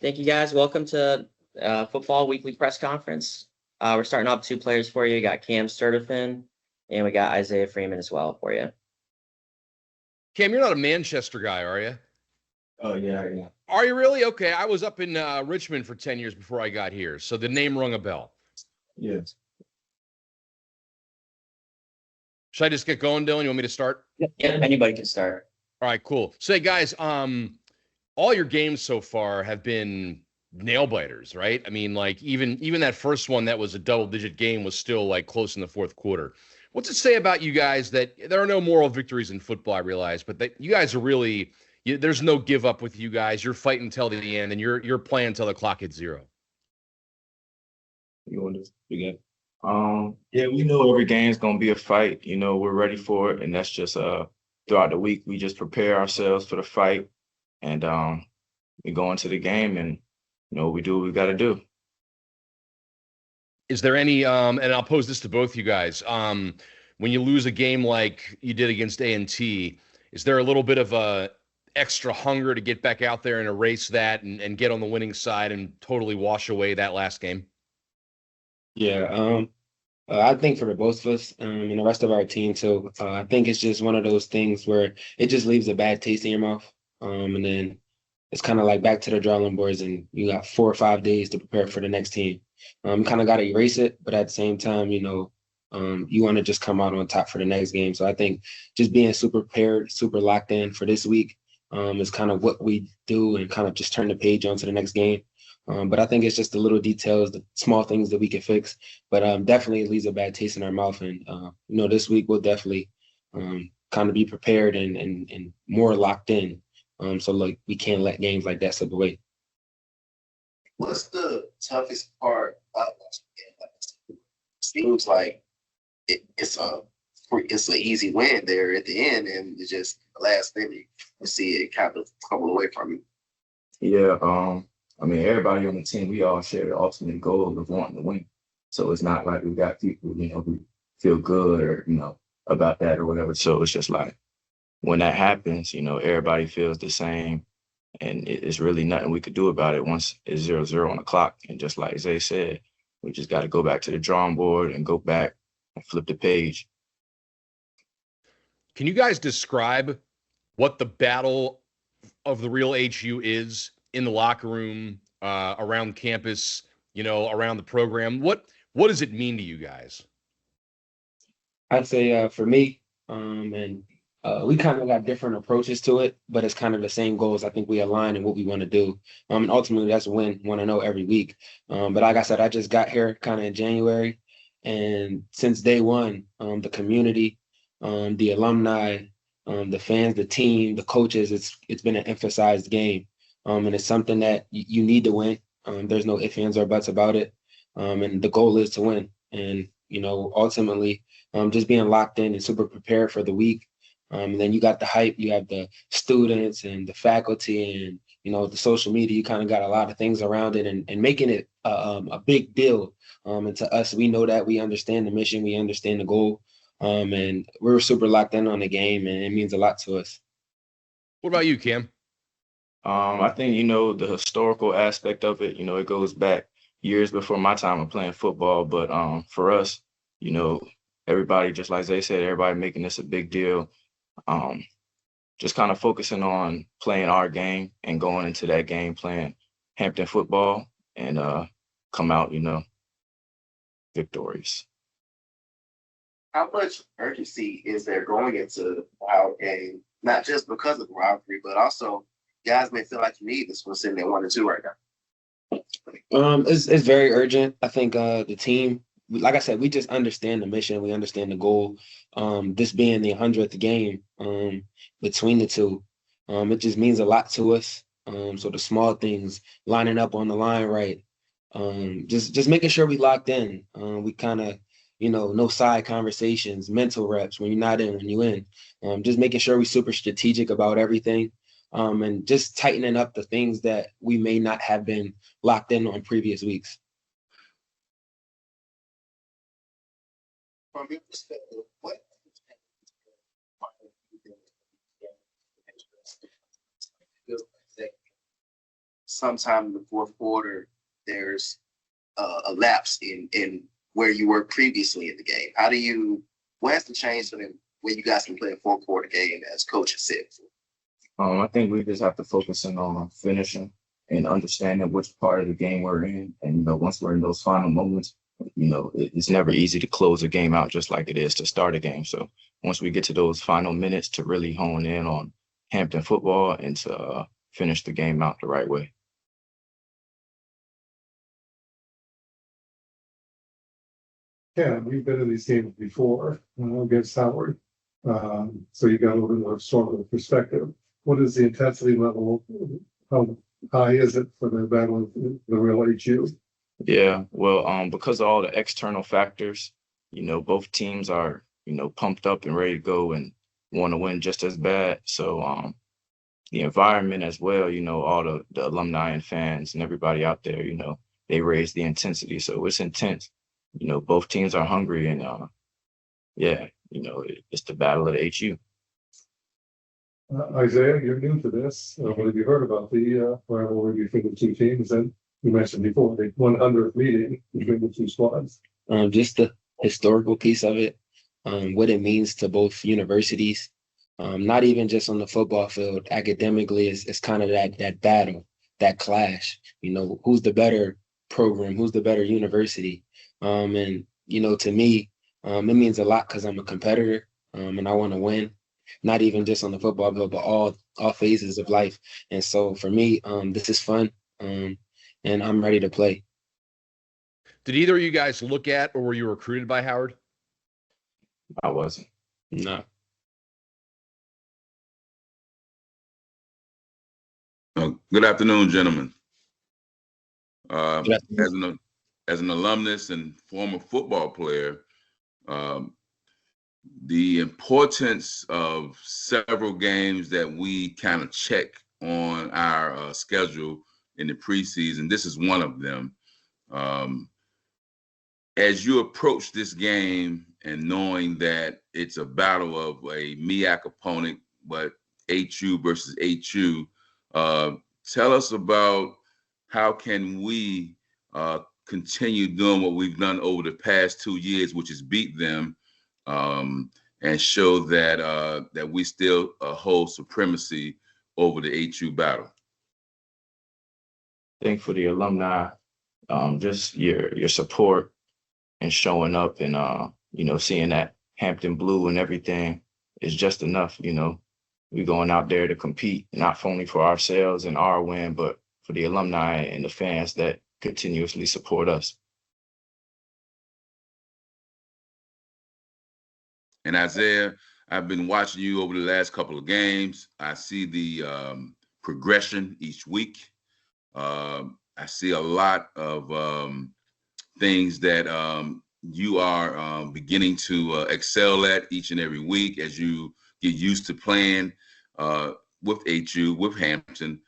Thank you, guys. Welcome to football weekly press conference. We're starting off two players for you. You got Cam Sturdifen, and we got Isaiah Freeman as well for you. Cam, you're not a Manchester guy, are you? Oh, yeah. Are you really? Okay, I was up in Richmond for 10 years before I got here, so the name rung a bell. Yes. Should I just get going, Dylan? You want me to start? Yeah, anybody can start. All right, cool. So, hey, guys, all your games so far have been nail biters, right? I mean, like even that first one that was a double-digit game was still like close in the fourth quarter. What's it say about you guys that there are no moral victories in football? I realize, but that you guys are really there's no give up with you guys. You're fighting until the end, and you're playing until the clock hits zero. You want to begin? Yeah, we know every game's gonna be a fight. We're ready for it, and that's just throughout the week we just prepare ourselves for the fight, and we go into the game, and we do what we got to do. Is there any and I'll pose this to both you guys. When you lose a game like you did against A&T, is there a little bit of a extra hunger to get back out there and erase that and get on the winning side and totally wash away that last game? Yeah, I think for the both of us and the rest of our team too, I think it's just one of those things where it just leaves a bad taste in your mouth. And then it's kind of like back to the drawing boards and you got 4 or 5 days to prepare for the next team. Kind of got to erase it, but at the same time, you want to just come out on top for the next game. So I think just being super prepared, super locked in for this week is kind of what we do and kind of just turn the page on to the next game. But I think it's just the little details, the small things that we can fix. But definitely it leaves a bad taste in our mouth. And, this week we'll definitely kind of be prepared and more locked in. So like we can't let games like that slip away. What's the toughest part of it? Seems like it's an easy win there at the end, and it's just the last thing you see it kind of come away from you. Yeah, I mean, everybody on the team, we all share the ultimate goal of wanting to win. So it's not like we got people, who feel good or, about that or whatever. So it's just like when that happens, everybody feels the same. And it's really nothing we could do about it once it's 0-0 on the clock. And just like Zay said, we just got to go back to the drawing board and go back and flip the page. Can you guys describe what the battle of the real HU is in the locker room, around campus, around the program? What does it mean to you guys? I'd say for me, and we kind of got different approaches to it, but it's kind of the same goals. I think we align in what we want to do. And ultimately that's win, want to know every week. But like I said, I just got here kind of in January. And since day one, the community, the alumni, the fans, the team, the coaches, it's been an emphasized game. And it's something that you need to win. There's no ifs, ands, or buts about it. And the goal is to win. And, ultimately, just being locked in and super prepared for the week. And then you got the hype, you have the students and the faculty and, the social media. You kind of got a lot of things around it and making it a big deal. And to us, we know that we understand the mission, we understand the goal. And we're super locked in on the game, and it means a lot to us. What about you, Cam? I think, the historical aspect of it, it goes back years before my time of playing football. But for us, everybody, just like they said, everybody making this a big deal. Just kind of focusing on playing our game and going into that game playing Hampton football and come out, victorious. How much urgency is there going into our game, not just because of the rivalry, but also guys may feel like you need this one sitting at 1-2 right now? It's very urgent. I think the team, like I said, we just understand the mission. We understand the goal. This being the 100th game between the two, it just means a lot to us. So the small things, lining up on the line right, just making sure we locked in. We kind of, no side conversations, mental reps when you're not in, when you're in. Just making sure we're super strategic about everything. And just tightening up the things that we may not have been locked in on previous weeks. From your perspective, what sometime in the fourth quarter, there's a lapse in where you were previously in the game. What has to change when you guys can play a 4-quarter game, as coach has said before? I think we just have to focus in on finishing and understanding which part of the game we're in. And, once we're in those final moments, it's never easy to close a game out just like it is to start a game. So once we get to those final minutes, to really hone in on Hampton football and to finish the game out the right way. Yeah, you've been in these games before against Howard. So you got a little bit more stronger perspective. What is the intensity level? How high is it for the battle of the real HU? Yeah, well, because of all the external factors, both teams are, pumped up and ready to go and want to win just as bad. So the environment as well, all the alumni and fans and everybody out there, they raise the intensity. So it's intense. Both teams are hungry and it's the battle of the HU. Isaiah, you're new to this. What have you heard about the rivalry between the two teams? And you mentioned before the 100th meeting between the two squads. Just the historical piece of it, what it means to both universities, not even just on the football field. Academically, it's kind of that battle, that clash. Who's the better program? Who's the better university? And to me, it means a lot because I'm a competitor and I want to win. Not even just on the football field, but all phases of life. And so for me, this is fun, and I'm ready to play. Did either of you guys look at or were you recruited by Howard? I wasn't. No. Good afternoon, gentlemen. Good afternoon. As an alumnus and former football player, the importance of several games that we kind of check on our schedule in the preseason, this is one of them. As you approach this game and knowing that it's a battle of a MEAC opponent, but HU versus HU, tell us about how can we continue doing what we've done over the past 2 years, which is beat them, and show that we still hold supremacy over the HU battle. I think for the alumni, just your support and showing up and seeing that Hampton blue and everything is just enough. We're going out there to compete, not only for ourselves and our win, but for the alumni and the fans that continuously support us. And Isaiah, I've been watching you over the last couple of games. I see the progression each week. I see a lot of things that you are beginning to excel at each and every week as you get used to playing with HU, with Hampton.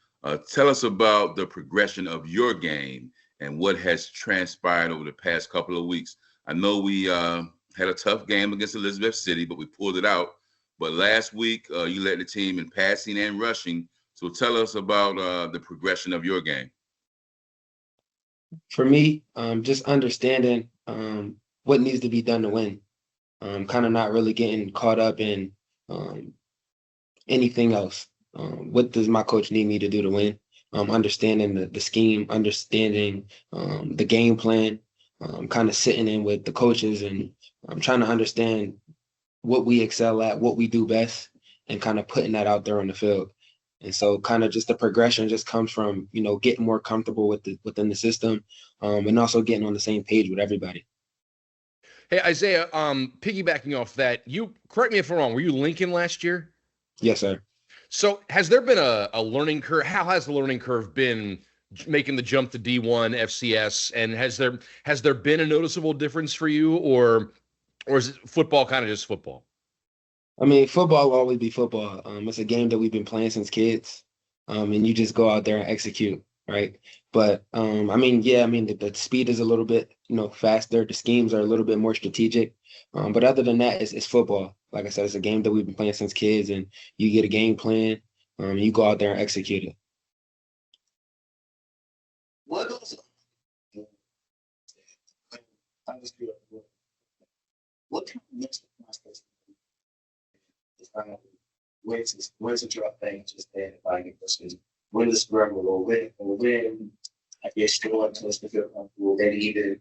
Tell us about the progression of your game and what has transpired over the past couple of weeks. I know we had a tough game against Elizabeth City, but we pulled it out. But last week, you led the team in passing and rushing. So tell us about the progression of your game. For me, just understanding what needs to be done to win. Kind of not really getting caught up in anything else. What does my coach need me to do to win? Understanding the scheme, understanding the game plan, kind of sitting in with the coaches and trying to understand what we excel at, what we do best, and kind of putting that out there on the field. And so kind of just the progression just comes from, getting more comfortable within the system and also getting on the same page with everybody. Hey, Isaiah, piggybacking off that, you correct me if I'm wrong, were you Lincoln last year? Yes, sir. So has there been a learning curve? How has the learning curve been making the jump to D1 FCS? And has there been a noticeable difference for you, or is it football kind of just football? I mean, football will always be football. It's a game that we've been playing since kids, and you just go out there and execute, right? But the speed is a little bit, faster. The schemes are a little bit more strategic. But other than that, it's football. Like I said, it's a game that we've been playing since kids, and you get a game plan, you go out there and execute it. what goes on? I just feel like, what kind of mental process when to drop things just there like versus when to struggle or when I guess showing to us to feel comfortable, maybe even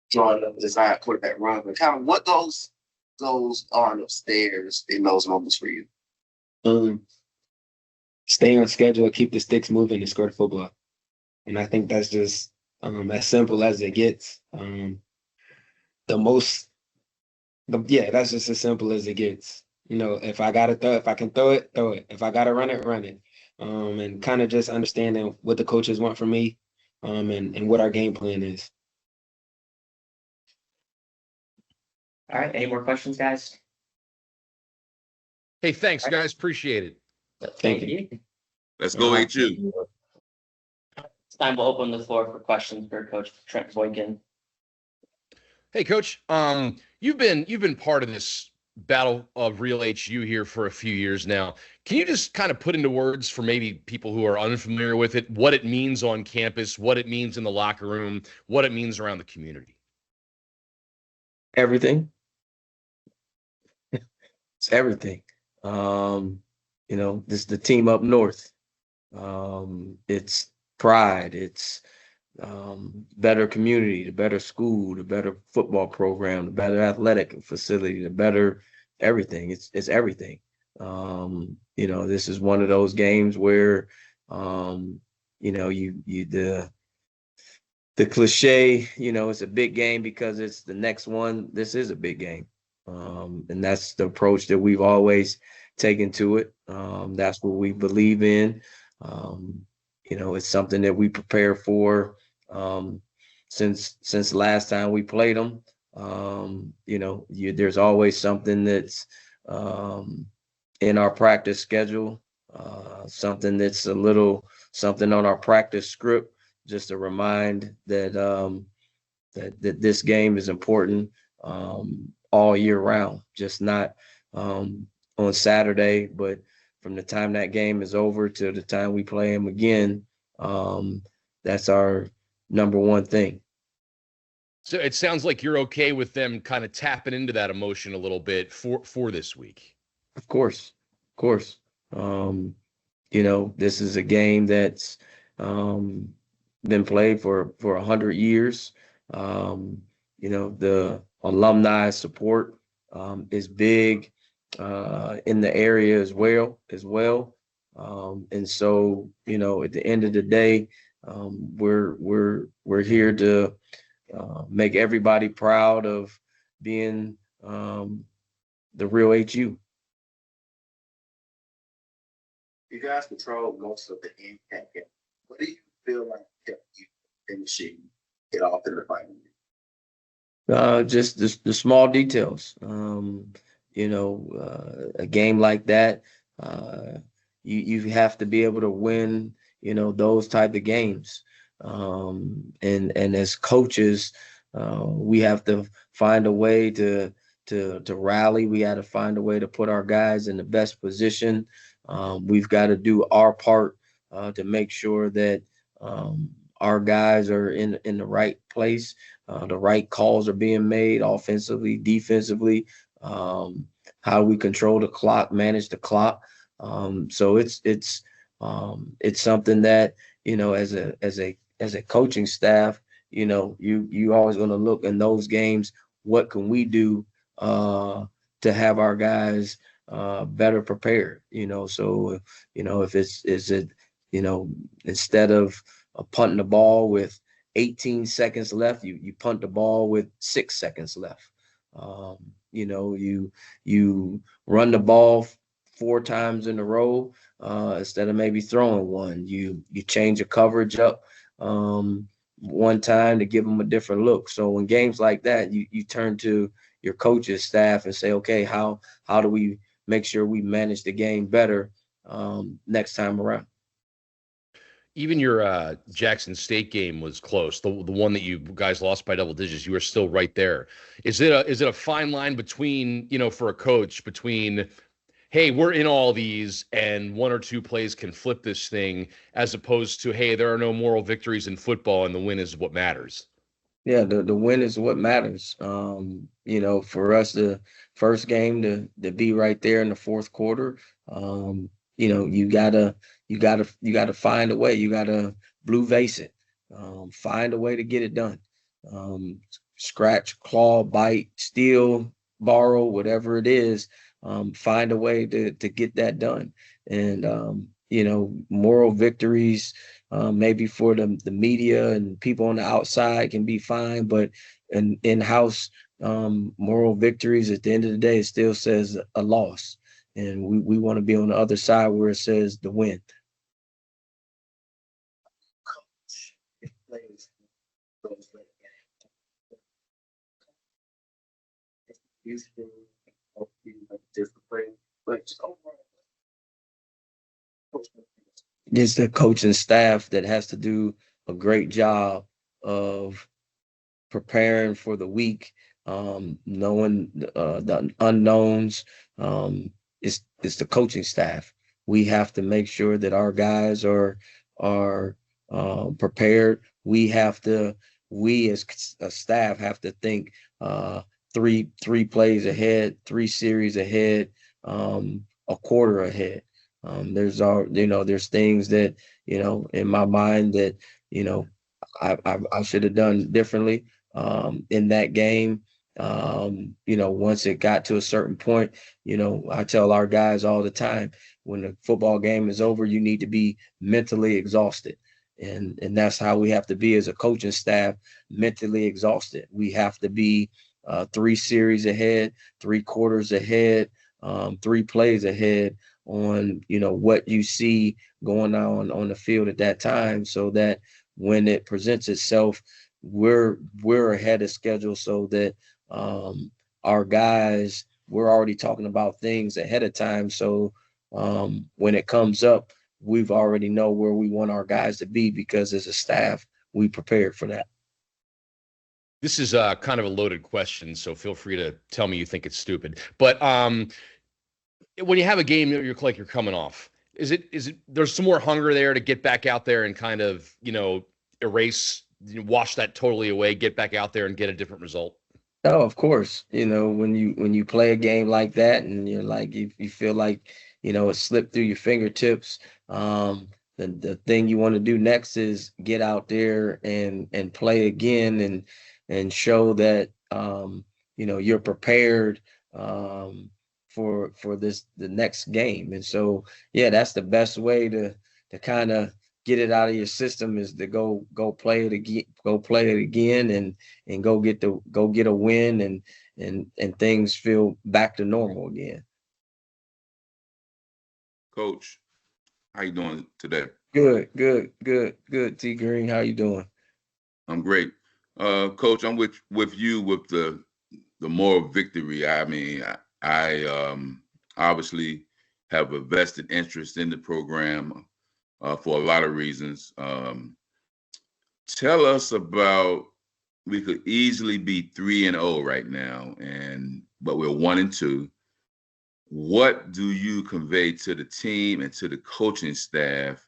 drawing up a desired quarterback run, but kind of what goes on upstairs in those moments for you? Stay on schedule, keep the sticks moving, and score the football. And I think that's just as simple as it gets. That's just as simple as it gets. If I gotta throw, if I can throw it, throw it. If I gotta run it, run it. And kind of just understanding what the coaches want from me, and what our game plan is. All right. Any more questions, guys? Hey, thanks, guys. Appreciate it. Thank you. Let's go HU. It's time we'll open the floor for questions for Coach Trenton Boykin. Hey, Coach. You've been part of this battle of real HU here for a few years now. Can you just kind of put into words for maybe people who are unfamiliar with it, what it means on campus, what it means in the locker room, what it means around the community? Everything. It's everything. This is the team up north. It's pride. It's better community, the better school, the better football program, the better athletic facility, the better everything. It's everything. This is one of those games where, the cliche, it's a big game because it's the next one. This is a big game. And that's the approach that we've always taken to it. That's what we believe in. It's something that we prepare for since last time we played them. There's always something that's in our practice schedule, something that's a little something on our practice script, just to remind that that this game is important all year round, just not on Saturday, but from the time that game is over to the time we play them again. That's our number one thing. So it sounds like you're okay with them kind of tapping into that emotion a little bit for this week. Of course. This is a game that's been played for 100 years. The alumni support is big in the area as well. And so, at the end of the day, we're here to make everybody proud of being the real HU. You guys control most of the impact. What do you feel like kept you finishing it off in the final? Just the small details. A game like that, you have to be able to win, those type of games. And as coaches, we have to find a way to rally. We got to find a way to put our guys in the best position. We've got to do our part to make sure that our guys are in the right place. The right calls are being made offensively, defensively. How we control the clock, manage the clock. So it's something that, as a coaching staff, you always going to look in those games. What can we do to have our guys better prepared? So if it's instead of punting the ball with 18 seconds left, you punt the ball with 6 seconds left. You run the ball 4 times in a row instead of maybe throwing one. You change your coverage up one time to give them a different look. So in games like that, you turn to your coaches, staff, and say, okay, how do we make sure we manage the game better next time around? Even your Jackson State game was close. The one that you guys lost by double digits, you were still right there. Is it a fine line between, for a coach, between hey, we're in all these and one or two plays can flip this thing, as opposed to, hey, there are no moral victories in football and the win is what matters. Yeah, the win is what matters. For us, the first game to be right there in the fourth quarter, you gotta find a way. You gotta blue vase it. Find a way to get it done. Scratch, claw, bite, steal, borrow, whatever it is. Find a way to get that done. And moral victories, maybe for the media and people on the outside can be fine, but in-house moral victories, at the end of the day, it still says a loss. And we want to be on the other side where it says the win. It's the coaching staff that has to do a great job of preparing for the week, knowing the unknowns. It's the coaching staff. We have to make sure that our guys are prepared. We as a staff have to think three plays ahead, 3 series ahead, a quarter ahead. There's things that in my mind that I should have done differently in that game. Once it got to a certain point, I tell our guys all the time, when the football game is over, you need to be mentally exhausted. And that's how we have to be as a coaching staff, mentally exhausted. We have to be 3 series ahead, 3 quarters ahead, 3 plays ahead on, what you see going on the field at that time, so that when it presents itself, we're ahead of schedule, so that our guys, we're already talking about things ahead of time. So when it comes up, we've already know where we want our guys to be, because as a staff, we prepared for that. This is kind of a loaded question, so feel free to tell me you think it's stupid. But when you have a game that you're coming off, is it there's some more hunger there to get back out there and kind of erase, wash that totally away, get back out there and get a different result? Oh, of course. When you play a game like that, and you're like, you feel like it slipped through your fingertips. The thing you want to do next is get out there and play again, and show that you're prepared for the next game. And so, yeah, that's the best way to kind of get it out of your system, is to go play it again, and go get a win, and things feel back to normal again. Coach, how you doing today? Good. T Green, how you doing? I'm great. Coach, I'm with you with the moral victory. I mean, I obviously have a vested interest in the program for a lot of reasons. Tell us about, we could easily be 3-0 right now, but we're 1-2. What do you convey to the team and to the coaching staff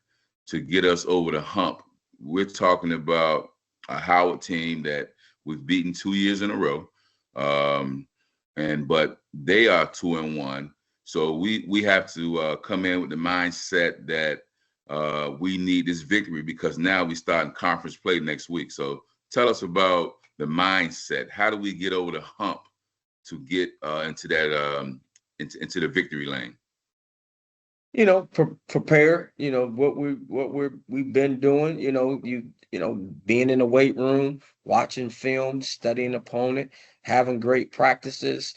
to get us over the hump? We're talking about a Howard team that we've beaten 2 years in a row, but they are 2-1. So we have to come in with the mindset that we need this victory, because now we start in conference play next week. So tell us about the mindset. How do we get over the hump to get into that into the victory lane? Prepare. We've been doing. Being in the weight room, watching film, studying opponent, having great practices,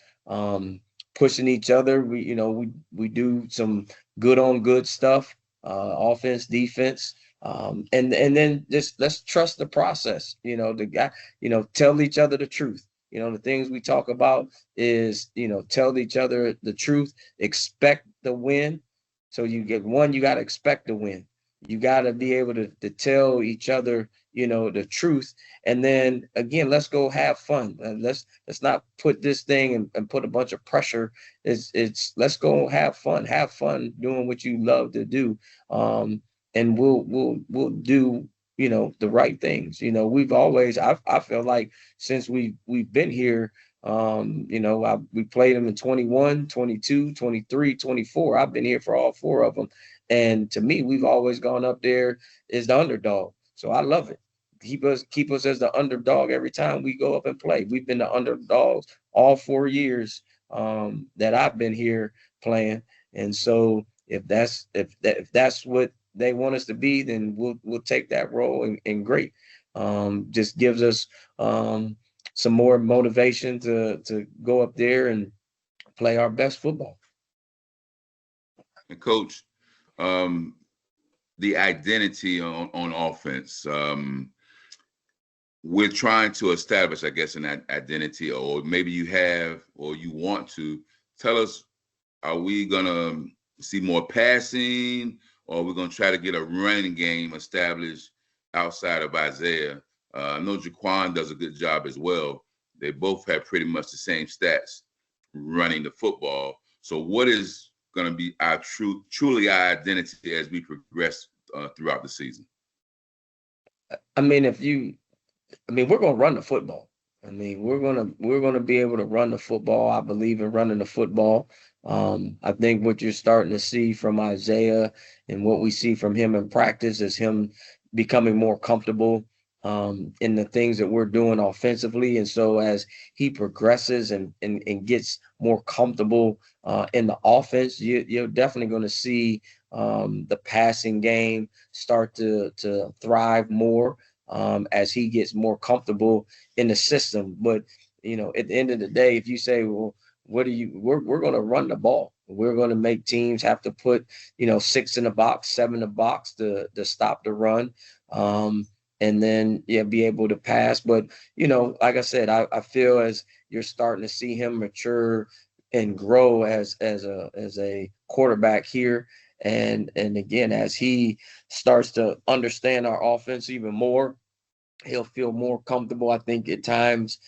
pushing each other. We do some good on good stuff, offense, defense, and then just let's trust the process. The guy, tell each other the truth. The things we talk about is, tell each other the truth, expect the win. So you got to expect to win. You got to be able to tell each other, the truth. And then again, let's go have fun. Let's not put this thing and put a bunch of pressure. It's let's go have fun doing what you love to do. And we'll do, the right things. We've always, I feel like since we've been here, we played them in 21, 22, 23, 24. I've been here for all 4 of them. And to me, we've always gone up there as the underdog. So I love it. Keep us as the underdog every time we go up and play. We've been the underdogs all 4 years that I've been here playing. And so if that's what they want us to be, then we'll take that role, and great. Just gives us some more motivation to go up there and play our best football. And Coach, the identity on offense, we're trying to establish, I guess, an identity, or maybe you have, or you want to. Tell us, are we going to see more passing, or are we going to try to get a running game established outside of Isaiah? I know Jaquan does a good job as well. They both have pretty much the same stats running the football. So what is going to be our truly our identity as we progress throughout the season? We're going to run the football. We're going to be able to run the football. I believe in running the football. I think what you're starting to see from Isaiah and what we see from him in practice is him becoming more comfortable in the things that we're doing offensively. And so as he progresses and gets more comfortable in the offense, you're definitely going to see the passing game start to thrive more as he gets more comfortable in the system. But, at the end of the day, if you say, well, we're going to run the ball. We're going to make teams have to put, 6 in the box, 7 in the box to stop the run. And then be able to pass. But, like I said, I feel as you're starting to see him mature and grow as a quarterback here. And again, as he starts to understand our offense even more, he'll feel more comfortable. I think at times,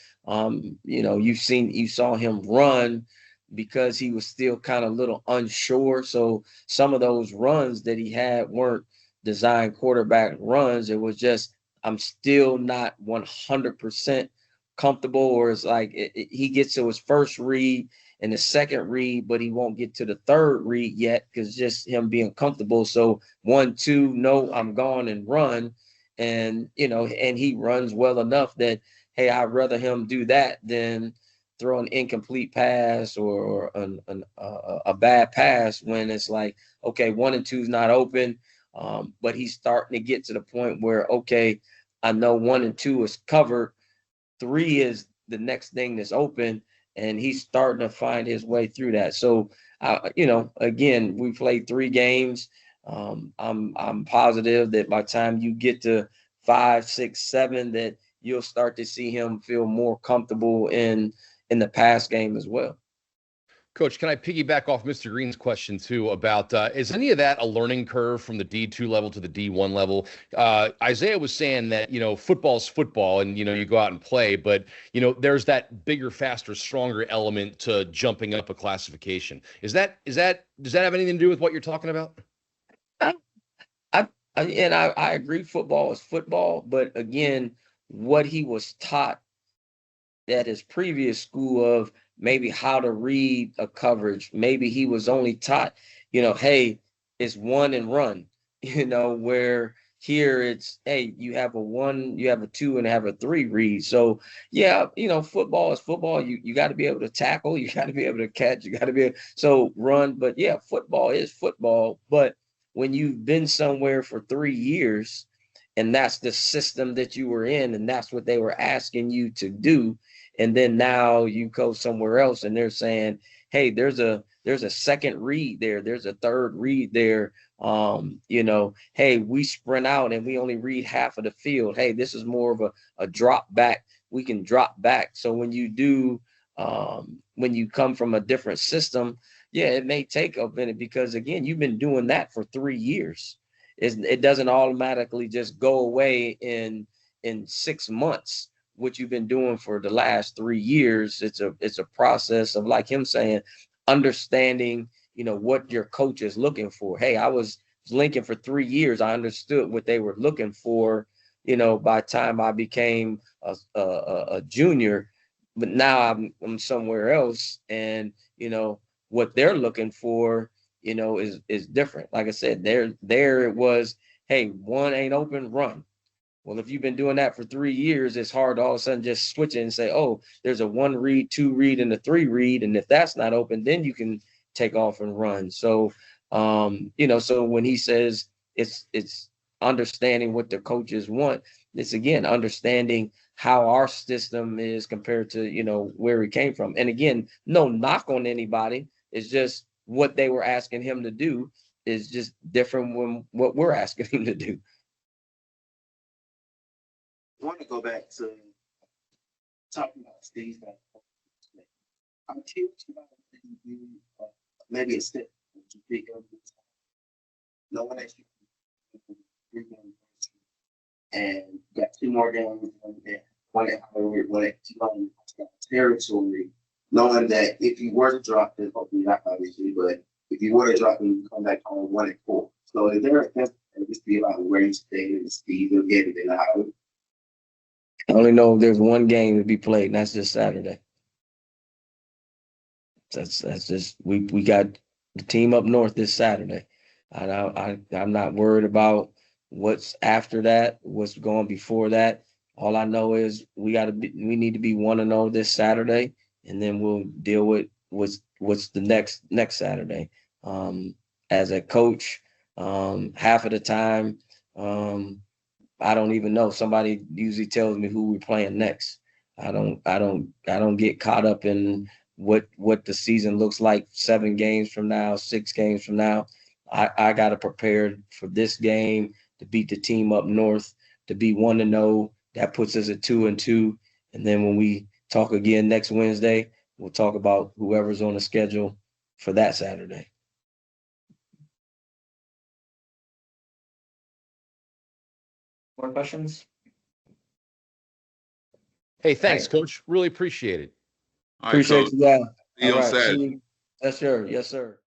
you saw him run because he was still kind of a little unsure. So some of those runs that he had weren't designed quarterback runs. It was just, I'm still not 100% comfortable, or it's like he gets to his first read and the second read, but he won't get to the third read yet because just him being comfortable. So 1, 2, no, I'm gone and run. And, and he runs well enough that, hey, I'd rather him do that than throw an incomplete pass or a bad pass when it's like, okay, 1 and 2 is not open. But he's starting to get to the point where, okay, I know 1 and 2 is covered. 3 is the next thing that's open, and he's starting to find his way through that. So, again, we played 3 games. I'm positive that by the time you get to 5, 6, 7, that you'll start to see him feel more comfortable in the pass game as well. Coach, can I piggyback off Mr. Green's question too about is any of that a learning curve from the D2 level to the D1 level? Isaiah was saying that, football's football and, you go out and play, but, there's that bigger, faster, stronger element to jumping up a classification. Does that have anything to do with what you're talking about? I agree, football is football, but again, what he was taught at his previous school of maybe how to read a coverage, maybe he was only taught, hey, it's 1 and run, where here it's, hey, you have a 1, you have a 2, and have a 3 read. So football is football. You got to be able to tackle, you got to be able to catch, you got to be so run. But yeah, football is football. But when you've been somewhere for 3 years and that's the system that you were in and that's what they were asking you to do, and then now you go somewhere else and they're saying, hey, there's a second read there, there's a third read there, hey, we sprint out and we only read half of the field, hey, this is more of a drop back, we can drop back. So when you do when you come from a different system, yeah, it may take a minute because, again, you've been doing that for 3 years. It doesn't automatically just go away in in 6 months what you've been doing for the last 3 years. It's a process of, like him saying, understanding, what your coach is looking for. Hey, I was Lincoln for 3 years. I understood what they were looking for, by the time I became a junior, but now I'm somewhere else, and what they're looking for, is different. Like I said, there it was, hey, one ain't open, run. Well, if you've been doing that for 3 years, it's hard to all of a sudden just switch it and say, oh, there's a 1 read, 2 read, and a 3 read. And if that's not open, then you can take off and run. So, so when he says it's understanding what the coaches want, it's again, understanding how our system is compared to, where he came from. And again, no knock on anybody. It's just what they were asking him to do is just different from what we're asking him to do. I want to go back to talking about Steve's back. I'm curious about maybe a step to pick up, knowing that you and got 2 more games, one at Howard, one at territory, knowing that if you were to drop it, hopefully not obviously, but if you were to drop it, you come back home 1 at 4. So is there a sense that just be about where you stay and the speed you'll get it in Howard? I only know there's 1 game to be played, and that's just Saturday. That's just we got the team up north this Saturday. I'm not worried about what's after that, what's going before that. All I know is we need to be 1-0 this Saturday, and then we'll deal with what's the next Saturday. As a coach, half of the time, I don't even know. Somebody usually tells me who we're playing next. I don't get caught up in what the season looks like 7 games from now, 6 games from now. I got to prepare for this game to beat the team up north, to be 1-0. That puts us at 2-2. And then when we talk again next Wednesday, we'll talk about whoever's on the schedule for that Saturday. More questions? Hey, thanks, Coach. Really appreciate it. All right, Appreciate Coach. you, guys. See you All on right. Saturday. See you. Yes, sir. Yes, sir.